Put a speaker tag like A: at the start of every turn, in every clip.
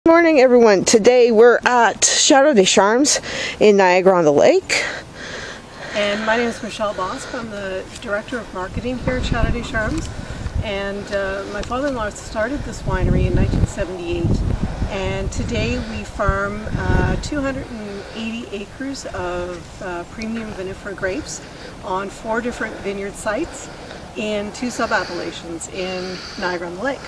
A: Morning everyone. Today we're at Chateau in Niagara on the Lake.
B: And my name is Michelle Bosk. I'm the Director of Marketing here at Chateau. And my father-in-law started this winery in 1978. And today we farm 280 acres of premium vinifera grapes on 4 different vineyard sites in 2 sub-appellations in Niagara on the Lake.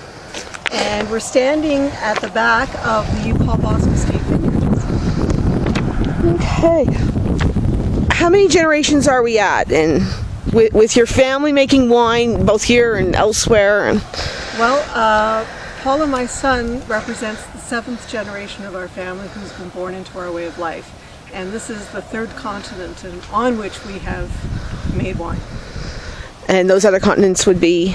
B: And we're standing at the back of the Paul Bosk Estate Vineyards.
A: Okay. How many generations are we at? And with your family making wine, both here and elsewhere?
B: Well, Paul and my son represents the 7th generation of our family who's been born into our way of life. And this is the 3rd continent on which we have made wine. And
A: those other continents would be?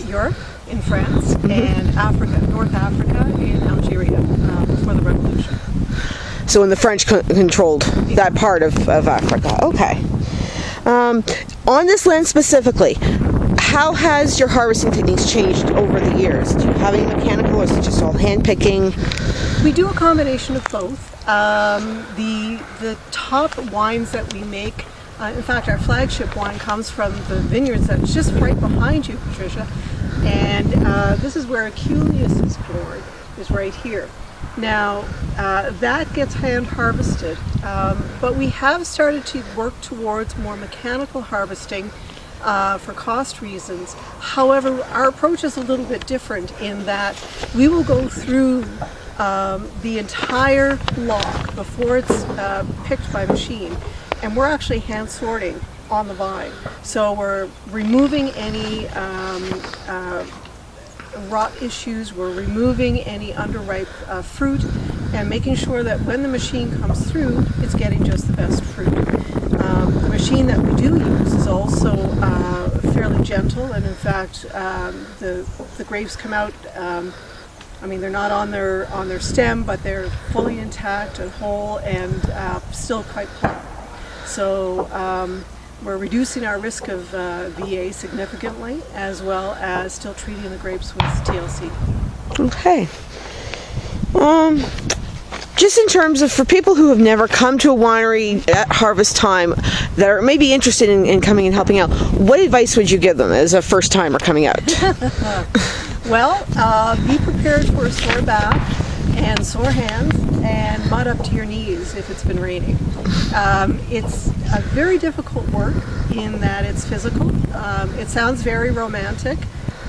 B: Europe, in France, and Africa, North Africa, in Algeria, before the revolution.
A: So when the French controlled that part of Africa. Okay. On this land specifically, how has your harvesting techniques changed over the years? Do you have any mechanical, or is it just all hand picking?
B: We do a combination of both. The top wines that we make, in fact, our flagship wine comes from the vineyards that's just right behind you, Patricia. And this is where Aculeus is born, is right here. Now, that gets hand harvested, but we have started to work towards more mechanical harvesting for cost reasons. However, our approach is a little bit different in that we will go through the entire block before it's picked by machine, and we're actually hand sorting on the vine. So we're removing any rot issues, we're removing any underripe fruit, and making sure that when the machine comes through, it's getting just the best fruit. The machine that we do use is also fairly gentle, and in fact the grapes come out, I mean, they're not on their stem, but they're fully intact and whole and still quite plump. So we're reducing our risk of VA significantly, as well as still treating the grapes with TLC.
A: Okay. Just in terms of, for people who have never come to a winery at harvest time that are maybe interested in coming and helping out, what advice would you give them as a first timer coming out?
B: Well, be prepared for a sore back and sore hands and mud up to your knees if it's been raining. It's a very difficult work in that it's physical. It sounds very romantic,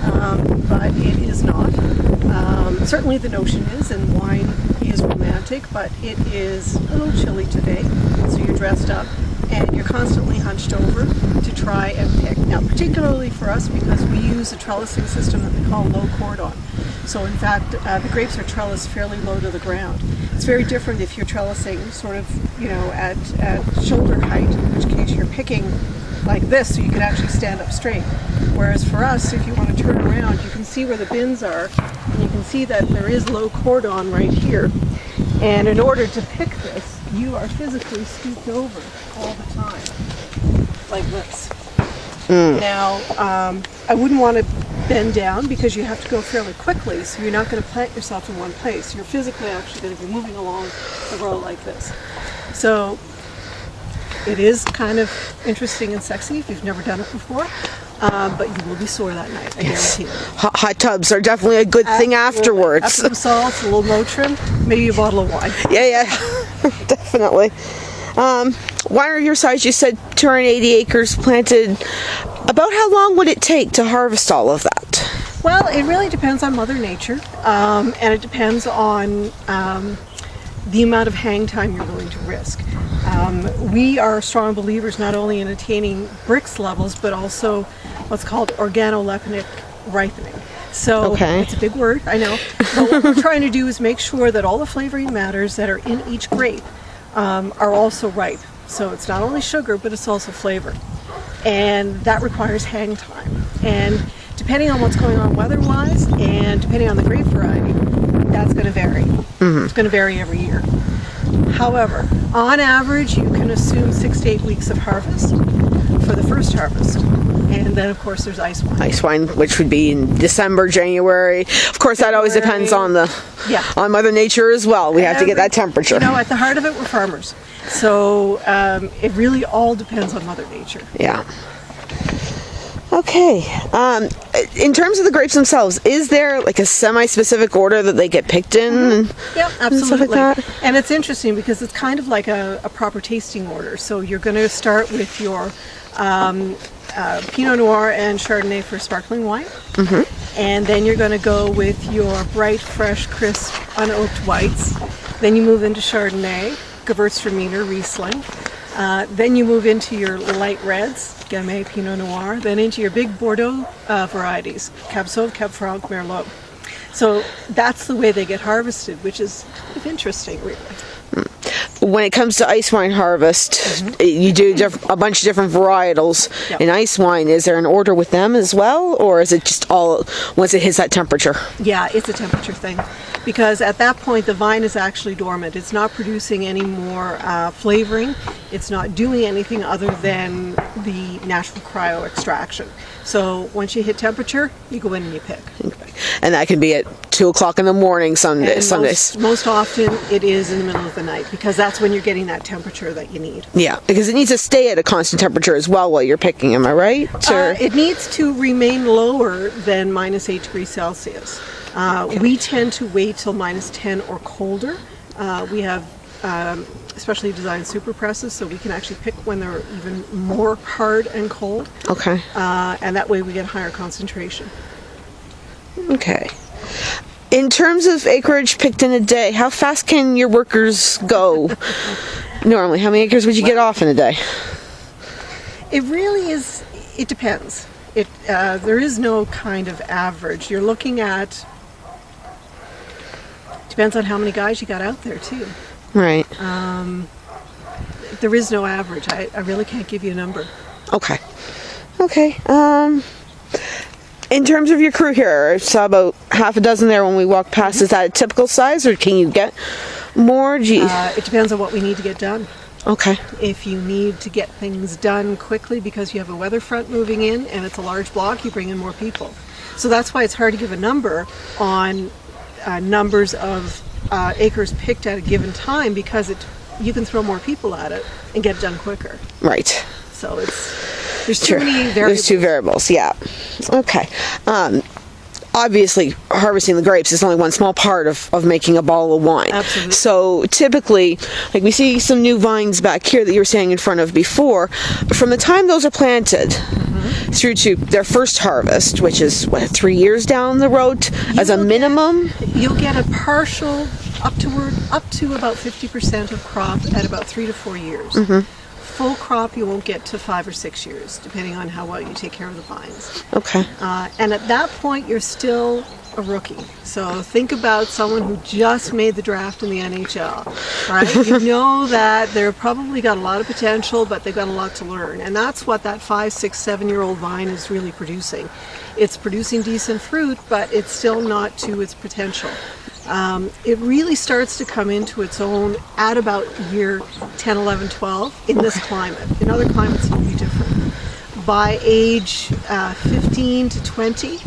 B: but it is not. Certainly the notion is, and wine is romantic, but it is a little chilly today, so you're dressed up and you're constantly hunched over to try and pick. Now, particularly for us, because we use a trellising system that we call low cordon. So in fact, the grapes are trellised fairly low to the ground. It's very different if you're trellising sort of, you know, at shoulder height, in which case you're picking like this so you can actually stand up straight. Whereas for us, if you want to turn around, you can see where the bins are, and you can see that there is low cordon right here. And in order to pick this, you are physically scooped over all the time, like this. Now, I wouldn't want to bend down because you have to go fairly quickly, so you're not going to plant yourself in one place. You're physically actually going to be moving along the row like this. So it is kind of interesting and sexy if you've never done it before, but you will be sore that night, I guarantee you.
A: Hot tubs are definitely a good thing afterwards.
B: Epsom salts, a little Motrin, maybe a bottle of wine.
A: Yeah, definitely. Winery of your size, you said 280 acres planted. About how long would it take to harvest all of that?
B: Well, it really depends on Mother Nature, and it depends on the amount of hang time you're willing to risk. We are strong believers not only in attaining Brix levels, but also what's called organoleptic ripening. So It's a big word, I know, but what we're trying to do is make sure that all the flavoring matters that are in each grape are also ripe. So it's not only sugar, but it's also flavor. And that requires hang time. And depending on what's going on weather-wise, and depending on the grape variety, that's going to vary. It's going to vary every year. However, on average, you can assume 6 to 8 weeks of harvest for the first harvest. And then, of course, there's ice wine.
A: Ice wine, which would be in December, January. Of course, that always depends on on Mother Nature as well. We have to get that temperature.
B: You know, at the heart of it, we're farmers. So it really all depends on Mother Nature.
A: Yeah. Okay. In terms of the grapes themselves, is there like a semi-specific order that they get picked in?
B: Yeah, absolutely.
A: And stuff like that?
B: And it's interesting because it's kind of like a proper tasting order. So you're going to start with your Pinot Noir and Chardonnay for sparkling wine. And then you're going to go with your bright, fresh, crisp, unoaked whites. Then you move into Chardonnay, Gewürztraminer, Riesling. Then you move into your light reds, Gamay, Pinot Noir, then into your big Bordeaux varieties, Cab Sauv, Cab Franc, Merlot. So that's the way they get harvested, which is kind of interesting, really.
A: When it comes to ice wine harvest, you do a bunch of different varietals in ice wine. Is there an order with them as well, or is it just all once it hits that temperature? Yeah,
B: it's a temperature thing, because at that point the vine is actually dormant. It's not producing any more flavoring. It's not doing anything other than the natural cryo extraction. So once you hit temperature, you go in and you pick.
A: And that can be at 2 o'clock in the morning some days.
B: Most often it is in the middle of the night, because that's when you're getting that temperature that you need.
A: Yeah, because it needs to stay at a constant temperature as well while you're picking, am I right?
B: It needs to remain lower than minus 8 degrees Celsius. We tend to wait till minus 10 or colder. We have especially designed super presses, so we can actually pick when they're even more hard and cold.
A: Okay.
B: And that way we get higher concentration.
A: Okay. In terms of acreage picked in a day, how fast can your workers go? Normally, how many acres would you get off in a day?
B: It really is, it depends. There is no kind of average. You're looking at, depends on how many guys you got out there too.
A: Right.
B: There is no average. I really can't give you a number.
A: Okay. Okay. In terms of your crew here, I saw about half a dozen there when we walked past. Is that a typical size, or can you get more?
B: It depends on what we need to get done.
A: Okay.
B: If you need to get things done quickly because you have a weather front moving in and it's a large block, you bring in more people. So that's why it's hard to give a number on numbers of acres picked at a given time, because you can throw more people at it and get it done quicker.
A: Right.
B: So there's too many variables.
A: There's 2 variables, yeah. Okay. Obviously, harvesting the grapes is only one small part of making a bottle of wine.
B: Absolutely.
A: So typically, like we see some new vines back here that you were standing in front of before, from the time those are planted through to their first harvest, which is, 3 years down the road as a minimum?
B: You'll get a partial up to about 50% of crop at about 3 to 4 years. Full crop you won't get to 5 or 6 years, depending on how well you take care of the vines.
A: Okay.
B: And at that point, you're still a rookie. So think about someone who just made the draft in the NHL, right? You know that they're probably got a lot of potential, but they've got a lot to learn. And that's what that 5, 6, 7-year-old vine is really producing. It's producing decent fruit, but it's still not to its potential. It really starts to come into its own at about year 10, 11, 12 in this climate. In other climates it'll be different. By age 15 to 20,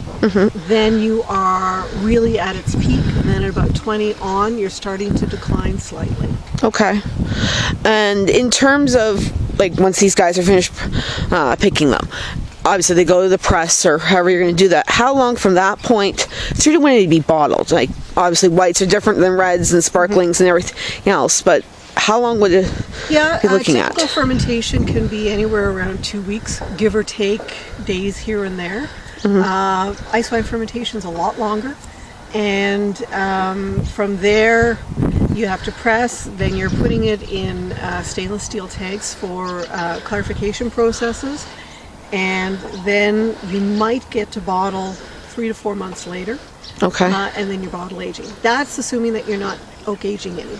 B: then you are really at its peak, and then at about 20 on, you're starting to decline slightly.
A: Okay. And in terms of, like, once these guys are finished picking them, obviously they go to the press or however you're going to do that. How long from that point through to when it'd be bottled? Like, obviously whites are different than reds and sparklings and everything else, but how long would it be looking at?
B: Typical fermentation can be anywhere around 2 weeks, give or take days here and there. Ice wine fermentation is a lot longer, and from there you have to press, then you're putting it in stainless steel tanks for clarification processes, and then you might get to bottle 3 to 4 months later.
A: Okay.
B: And then you're bottle aging. That's assuming that you're not oak aging any.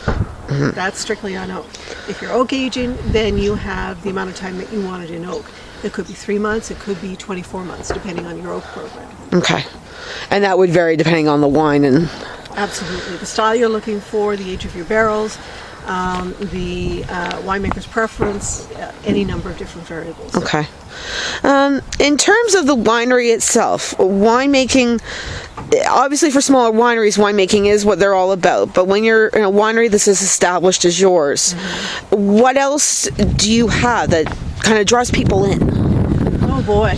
B: That's strictly on oak. If you're oak aging, then you have the amount of time that you want it in oak. It could be 3 months, it could be 24 months, depending on your oak program.
A: Okay. And that would vary depending on the wine and...
B: Absolutely. The style you're looking for, the age of your barrels, the winemaker's preference, any number of different variables.
A: Okay. In terms of the winery itself, winemaking, obviously for smaller wineries, winemaking is what they're all about. But when you're in a winery that's as established as yours, what else do you have that kind of draws people in?
B: Oh boy.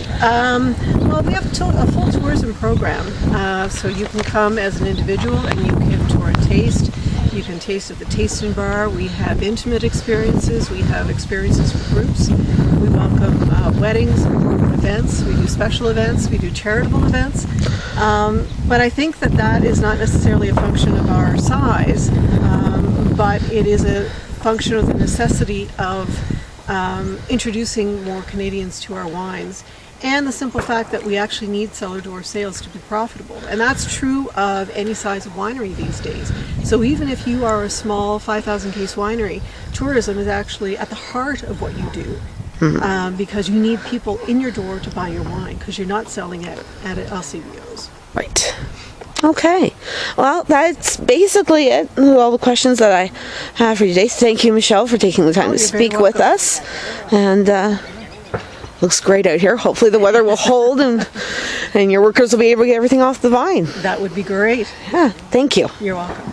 B: Well, we have a full tourism program. So you can come as an individual and you can tour and taste. You can taste at the tasting bar. We have intimate experiences. We have experiences for groups. We welcome weddings and corporate events. We do special events. We do charitable events. But I think that is not necessarily a function of our size, but it is a function of the necessity of introducing more Canadians to our wines, and the simple fact that we actually need cellar door sales to be profitable. And that's true of any size of winery these days. So even if you are a small 5,000 case winery, tourism is actually at the heart of what you do. Because you need people in your door to buy your wine, because you're not selling it at LCBOs.
A: Right. Okay. Well, that's basically it. All the questions that I have for you today. Thank you, Michelle, for taking the time to speak with us. And looks great out here. Hopefully the weather will hold and your workers will be able to get everything off the vine.
B: That would be great.
A: Yeah. Thank you.
B: You're welcome.